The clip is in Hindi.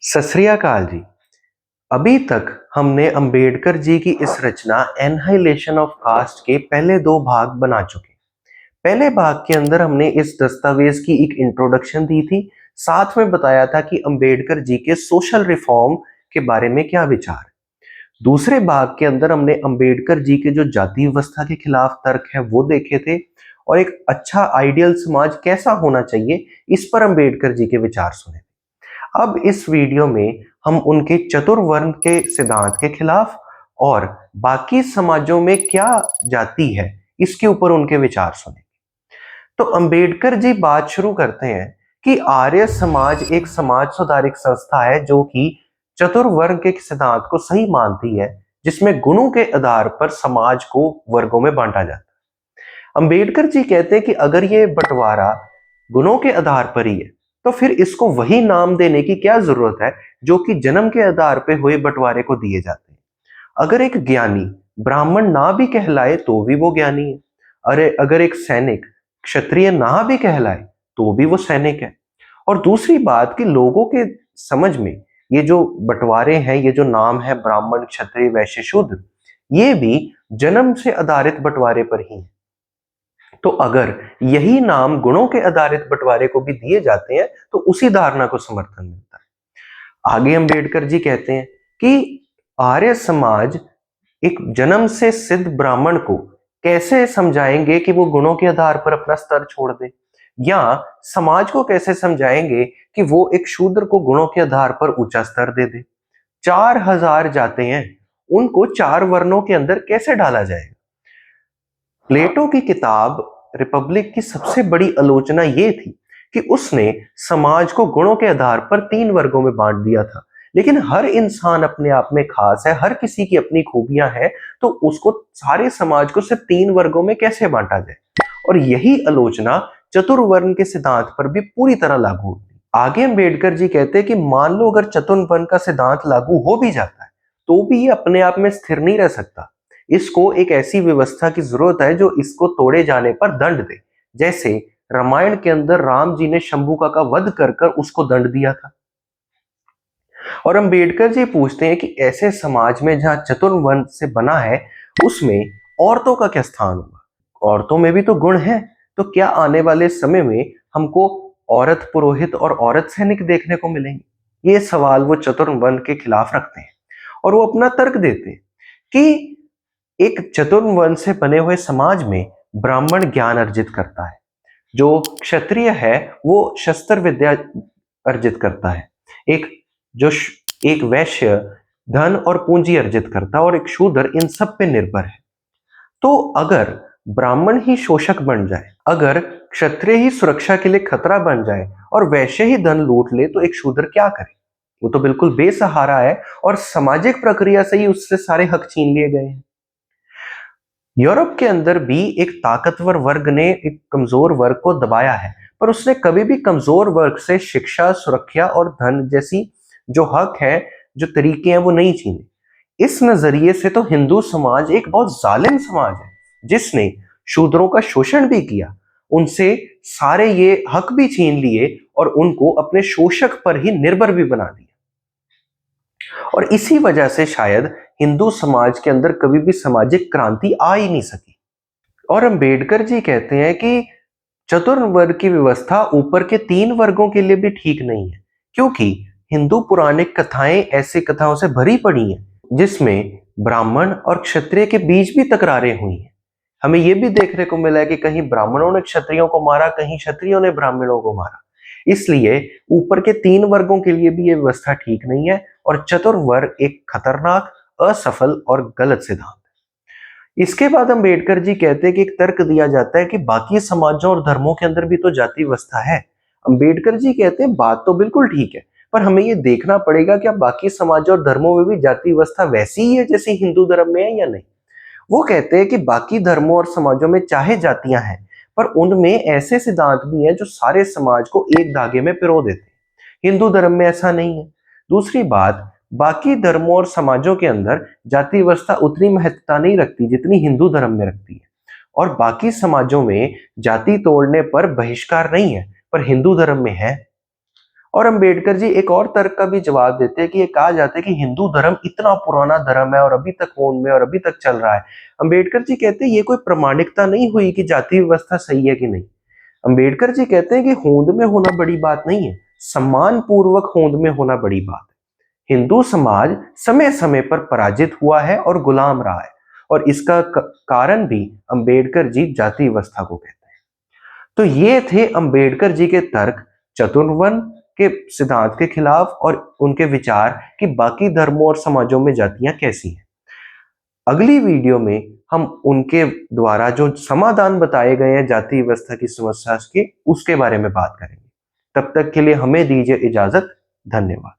सत श्री अकाल जी। अभी तक हमने अंबेडकर जी की इस रचना एनहाइलेशन ऑफ कास्ट के पहले दो भाग बना चुके। पहले भाग के अंदर हमने इस दस्तावेज की एक इंट्रोडक्शन दी थी, साथ में बताया था कि अंबेडकर जी के सोशल रिफॉर्म के बारे में क्या विचार। दूसरे भाग के अंदर हमने अंबेडकर जी के जो जाति व्यवस्था के खिलाफ तर्क है वो देखे थे और एक अच्छा आइडियल समाज कैसा होना चाहिए इस पर अंबेडकर जी के विचार सुने। अब इस वीडियो में हम उनके चतुर्वर्ण के सिद्धांत के खिलाफ और बाकी समाजों में क्या जाति है इसके ऊपर उनके विचार सुने। तो अंबेडकर जी बात शुरू करते हैं कि आर्य समाज एक समाज सुधारक संस्था है जो कि चतुर्वर्ण के सिद्धांत को सही मानती है, जिसमें गुणों के आधार पर समाज को वर्गों में बांटा जाता है। अंबेडकर जी कहते हैं कि अगर ये बंटवारा गुणों के आधार पर ही है तो फिर इसको वही नाम देने की क्या जरूरत है जो कि जन्म के आधार पर हुए बंटवारे को दिए जाते हैं। अगर एक ज्ञानी ब्राह्मण ना भी कहलाए तो भी वो ज्ञानी है। अरे अगर एक सैनिक क्षत्रिय ना भी कहलाए तो भी वो सैनिक है। और दूसरी बात कि लोगों के समझ में ये जो बंटवारे हैं, ये जो नाम है ब्राह्मण क्षत्रिय वैश्य शूद्र, ये भी जन्म से आधारित बंटवारे पर ही है। तो अगर यही नाम गुणों के आधारित बंटवारे को भी दिए जाते हैं तो उसी धारणा को समर्थन मिलता है। आगे अंबेडकर जी कहते हैं कि आर्य समाज एक जन्म से सिद्ध ब्राह्मण को कैसे समझाएंगे कि वो गुणों के आधार पर अपना स्तर छोड़ दे, या समाज को कैसे समझाएंगे कि वो एक शूद्र को गुणों के आधार पर ऊंचा स्तर दे दे। 4000 जाते हैं, उनको चार वर्णों के अंदर कैसे डाला जाएगा। प्लेटो की किताब रिपब्लिक की सबसे बड़ी आलोचना यह थी कि उसने समाज को गुणों के आधार पर 3 वर्गों में बांट दिया था, लेकिन हर इंसान अपने आप में खास है, हर किसी की अपनी खूबियां हैं, तो उसको सारे समाज को सिर्फ 3 वर्गों में कैसे बांटा जाए। और यही आलोचना चतुर्वर्ण के सिद्धांत पर भी पूरी तरह लागू होती। आगे अंबेडकर जी कहते हैं कि मान लो अगर चतुर्वर्ण का सिद्धांत लागू हो भी जाता है तो भी ये अपने आप में स्थिर नहीं रह सकता। इसको एक ऐसी व्यवस्था की जरूरत है जो इसको तोड़े जाने पर दंड दे। जैसे रामायण के अंदर राम जी ने शंभुका का वध कर कर उसको दंड दिया था। और अंबेडकर जी पूछते हैं कि ऐसे समाज में जहां चतुर्वर्ण से बना है उसमें औरतों का क्या स्थान होगा। औरतों में भी तो गुण है, तो क्या आने वाले समय में हमको औरत पुरोहित और औरत सैनिक देखने को मिलेंगे। ये सवाल वो चतुर्वर्ण के खिलाफ रखते हैं और वो अपना तर्क देते हैं कि एक चतुर्वर्ण से बने हुए समाज में ब्राह्मण ज्ञान अर्जित करता है, जो क्षत्रिय है वो शस्त्र विद्या अर्जित करता है, एक जो एक वैश्य धन और पूंजी अर्जित करता है और एक शूद्र इन सब पे निर्भर है। तो अगर ब्राह्मण ही शोषक बन जाए, अगर क्षत्रिय ही सुरक्षा के लिए खतरा बन जाए और वैश्य ही धन लूट ले तो एक शूद्र क्या करे। वो तो बिल्कुल बेसहारा है और सामाजिक प्रक्रिया से ही उससे सारे हक छीन लिए गए हैं। यूरोप के अंदर भी एक ताकतवर वर्ग ने एक कमजोर वर्ग को दबाया है, पर उसने कभी भी कमजोर वर्ग से शिक्षा, सुरक्षा और धन जैसी जो हक है, जो तरीके हैं वो नहीं छीने। इस नजरिए से तो हिंदू समाज एक बहुत जालिम समाज है जिसने शूद्रों का शोषण भी किया, उनसे सारे ये हक भी छीन लिए और उनको अपने शोषक पर ही निर्भर भी बना दिया। और इसी वजह से शायद हिंदू समाज के अंदर कभी भी सामाजिक क्रांति आ ही नहीं सकी। और अंबेडकर जी कहते हैं कि चतुर्वर्ग की व्यवस्था ऊपर के 3 वर्गों के लिए भी ठीक नहीं है, क्योंकि हिंदू पौराणिक कथाएं ऐसी कथाओं से भरी पड़ी हैं जिसमें ब्राह्मण और क्षत्रिय के बीच भी तकरारें हुई हैं। हमें यह भी देखने को मिला है कि कहीं ब्राह्मणों ने क्षत्रियों को मारा, कहीं क्षत्रियों ने ब्राह्मणों को मारा। इसलिए ऊपर के 3 वर्गों के लिए भी यह व्यवस्था ठीक नहीं है और चतुर्वर्ग एक खतरनाक, असफल और गलत सिद्धांत है। इसके बाद अंबेडकर जी कहते हैं कि एक तर्क दिया जाता है कि बाकी समाजों और धर्मों के अंदर भी तो जाति व्यवस्था है। अंबेडकर जी कहते हैं बात तो बिल्कुल ठीक है, पर हमें यह देखना पड़ेगा कि बाकी समाजों और धर्मों में भी जाति व्यवस्था वैसी ही है जैसे हिंदू धर्म में है या नहीं। वो कहते हैं कि बाकी धर्मों और समाजों में चाहे जातियां हैं, पर उनमें ऐसे सिद्धांत भी हैं जो सारे समाज को एक धागे में पिरो देते हैं। हिंदू धर्म में ऐसा नहीं है। दूसरी बात, बाकी धर्मों और समाजों के अंदर जाति व्यवस्था उतनी महत्वता नहीं रखती जितनी हिंदू धर्म में रखती है, और बाकी समाजों में जाति तोड़ने पर बहिष्कार नहीं है, पर हिंदू धर्म में है। और अंबेडकर जी एक और तर्क का भी जवाब देते हैं कि ये कहा जाता है कि हिंदू धर्म इतना पुराना धर्म है और अभी तक होंद में और अभी तक चल रहा है। अंबेडकर जी कहते हैं ये कोई प्रामाणिकता नहीं हुई कि जाति व्यवस्था सही है कि नहीं। अंबेडकर जी कहते हैं कि होंद में होना बड़ी बात नहीं है, सम्मान पूर्वक होंद में होना बड़ी बात है। हिंदू समाज समय समय पर पराजित हुआ है और गुलाम रहा है, और इसका कारण भी अंबेडकर जी जाति व्यवस्था को कहते हैं। तो ये थे अंबेडकर जी के तर्क चतुर्वर्ण के सिद्धांत के खिलाफ और उनके विचार कि बाकी धर्मों और समाजों में जातियां कैसी हैं। अगली वीडियो में हम उनके द्वारा जो समाधान बताए गए हैं जाति व्यवस्था की समस्या के, उसके बारे में बात करेंगे। तब तक के लिए हमें दीजिए इजाजत। धन्यवाद।